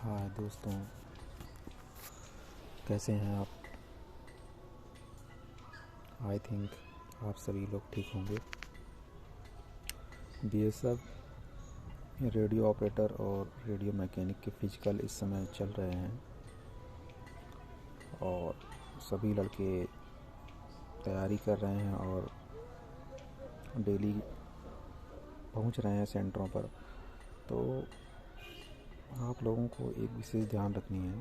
हाय दोस्तों, कैसे हैं आप। आई थिंक आप सभी लोग ठीक होंगे। बीएसएफ रेडियो ऑपरेटर और रेडियो मैकेनिक के फिजिकल इस समय चल रहे हैं और सभी लड़के तैयारी कर रहे हैं और डेली पहुंच रहे हैं सेंटरों पर। तो आप लोगों को एक विशेष ध्यान रखनी है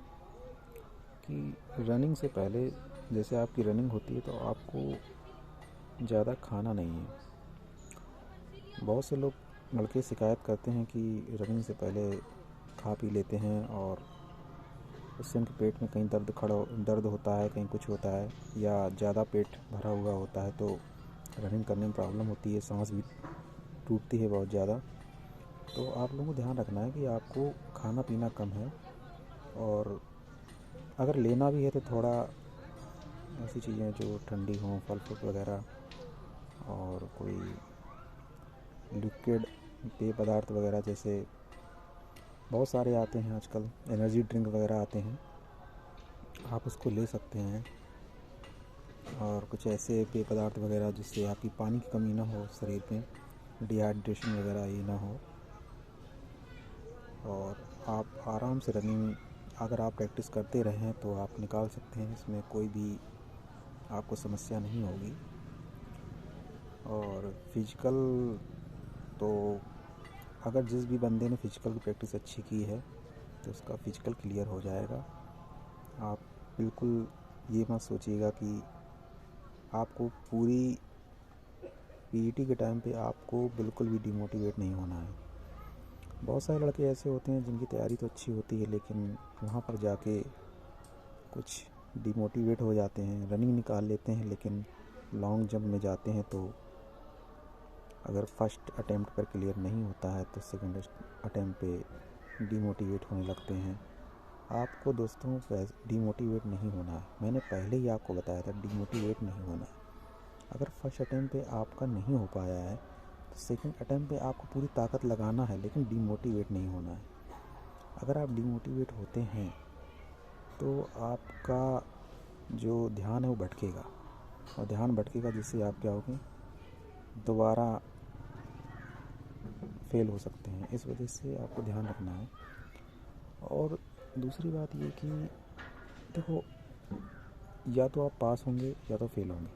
कि रनिंग से पहले जैसे आपकी रनिंग होती है तो आपको ज़्यादा खाना नहीं है। बहुत से लोग लड़के शिकायत करते हैं कि रनिंग से पहले खा पी लेते हैं और उससे उनके पेट में कहीं दर्द होता है, कहीं कुछ होता है या ज़्यादा पेट भरा हुआ होता है तो रनिंग करने में प्रॉब्लम होती है, सांस भी टूटती है बहुत ज़्यादा। तो आप लोगों को ध्यान रखना है कि आपको खाना पीना कम है और अगर लेना भी है तो थोड़ा ऐसी चीज़ें जो ठंडी हों, फल फ्रूट वगैरह और कोई लिक्विड पेय पदार्थ वगैरह, जैसे बहुत सारे आते हैं आजकल, एनर्जी ड्रिंक वगैरह आते हैं, आप उसको ले सकते हैं। और कुछ ऐसे पेय पदार्थ वगैरह जिससे आपकी पानी की कमी ना हो, शरीर में डिहाइड्रेशन वगैरह ये ना हो। और आप आराम से रनिंग अगर आप प्रैक्टिस करते रहें तो आप निकाल सकते हैं, इसमें कोई भी आपको समस्या नहीं होगी। और फिजिकल तो अगर जिस भी बंदे ने फिजिकल की प्रैक्टिस अच्छी की है तो उसका फिजिकल क्लियर हो जाएगा। आप बिल्कुल ये मत सोचिएगा कि आपको पूरी पीईटी के टाइम पे आपको बिल्कुल भी डिमोटिवेट नहीं होना है। बहुत सारे लड़के ऐसे होते हैं जिनकी तैयारी तो अच्छी होती है लेकिन वहाँ पर जाके कुछ डिमोटिवेट हो जाते हैं, रनिंग निकाल लेते हैं लेकिन लॉन्ग जंप में जाते हैं तो अगर फर्स्ट अटेम्प्ट पर क्लियर नहीं होता है तो सेकंड अटेम्प्ट पे डिमोटिवेट होने लगते हैं। आपको दोस्तों डिमोटिवेट नहीं होना है, मैंने पहले ही आपको बताया था डिमोटिवेट नहीं होना है। अगर फर्स्ट अटेम्प्ट पे आपका नहीं हो पाया है तो सेकंड अटेम्प्ट पे आपको पूरी ताकत लगाना है लेकिन डिमोटिवेट नहीं होना है। अगर आप डिमोटिवेट होते हैं तो आपका जो ध्यान है वो भटकेगा और ध्यान भटकेगा जिससे आप क्या होगे, दोबारा फेल हो सकते हैं। इस वजह से आपको ध्यान रखना है। और दूसरी बात ये कि देखो, या तो आप पास होंगे या तो फेल होंगे,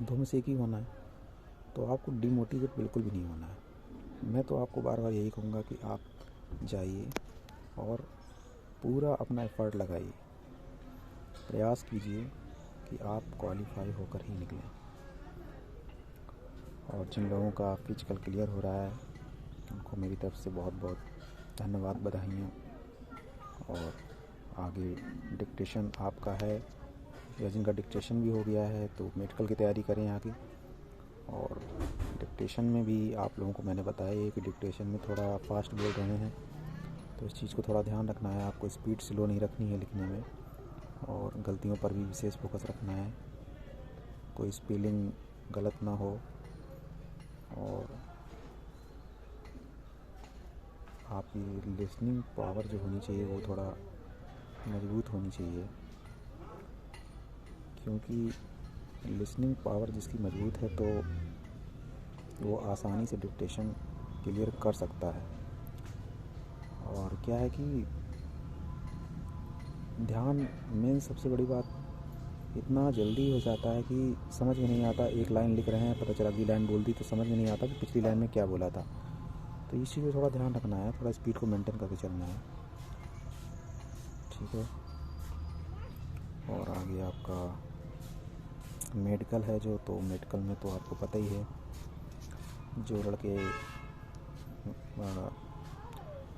दो में से एक ही होना है। तो आपको डिमोटिवेट बिल्कुल भी नहीं होना है। मैं तो आपको बार बार यही कहूँगा कि आप जाइए और पूरा अपना एफर्ट लगाइए, प्रयास कीजिए कि आप क्वालिफाई होकर ही निकलें। और जिन लोगों का फिजिकल क्लियर हो रहा है उनको मेरी तरफ से बहुत बहुत धन्यवाद, बधाइयाँ। और आगे डिक्टेशन आपका है या जिनका डिक्टेशन भी हो गया है तो मेडिकल की तैयारी करें आगे। और डिक्टेशन में भी आप लोगों को मैंने बताया है कि डिक्टेशन में थोड़ा फास्ट बोल रहे हैं तो इस चीज़ को थोड़ा ध्यान रखना है। आपको स्पीड स्लो नहीं रखनी है लिखने में और गलतियों पर भी विशेष फोकस रखना है, कोई स्पेलिंग गलत ना हो। और आपकी लिसनिंग पावर जो होनी चाहिए वो थोड़ा मजबूत होनी चाहिए, क्योंकि लिसनिंग पावर जिसकी मजबूत है तो वो आसानी से डिक्टेशन क्लियर कर सकता है। और क्या है कि ध्यान मेन सबसे बड़ी बात, इतना जल्दी हो जाता है कि समझ में नहीं आता, एक लाइन लिख रहे हैं पता चला अगली लाइन बोल दी तो समझ में नहीं आता कि पिछली लाइन में क्या बोला था। तो इस चीज़ पर थोड़ा ध्यान रखना है, थोड़ा स्पीड को मेंटेन करके चलना है, ठीक है। और आगे आपका मेडिकल है जो, तो मेडिकल में तो आपको पता ही है, जो लड़के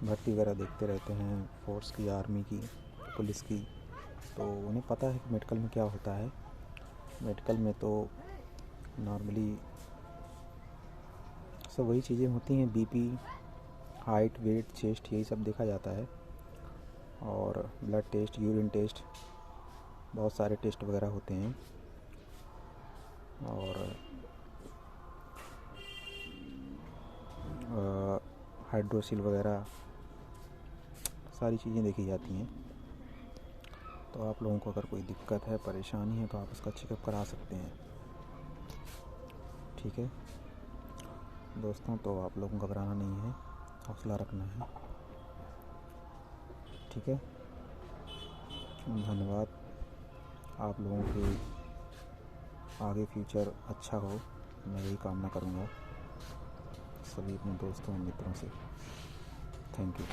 भर्ती वगैरह देखते रहते हैं फोर्स की, आर्मी की, पुलिस की, तो उन्हें पता है कि मेडिकल में क्या होता है। मेडिकल में तो नॉर्मली सब वही चीज़ें होती हैं, बीपी, हाइट, वेट, चेस्ट, यही सब देखा जाता है। और ब्लड टेस्ट, यूरिन टेस्ट, बहुत सारे टेस्ट वगैरह होते हैं। और हाइड्रोसिल वगैरह सारी चीज़ें देखी जाती हैं। तो आप लोगों को अगर कोई दिक्कत है, परेशानी है, तो आप उसका चेकअप करा सकते हैं। ठीक है दोस्तों, तो आप लोगों को घबराना नहीं है, हौसला रखना है। ठीक है, धन्यवाद। आप लोगों के आगे फ्यूचर अच्छा हो, मैं यही कामना करूँगा सभी अपने दोस्तों और मित्रों से। Thank you.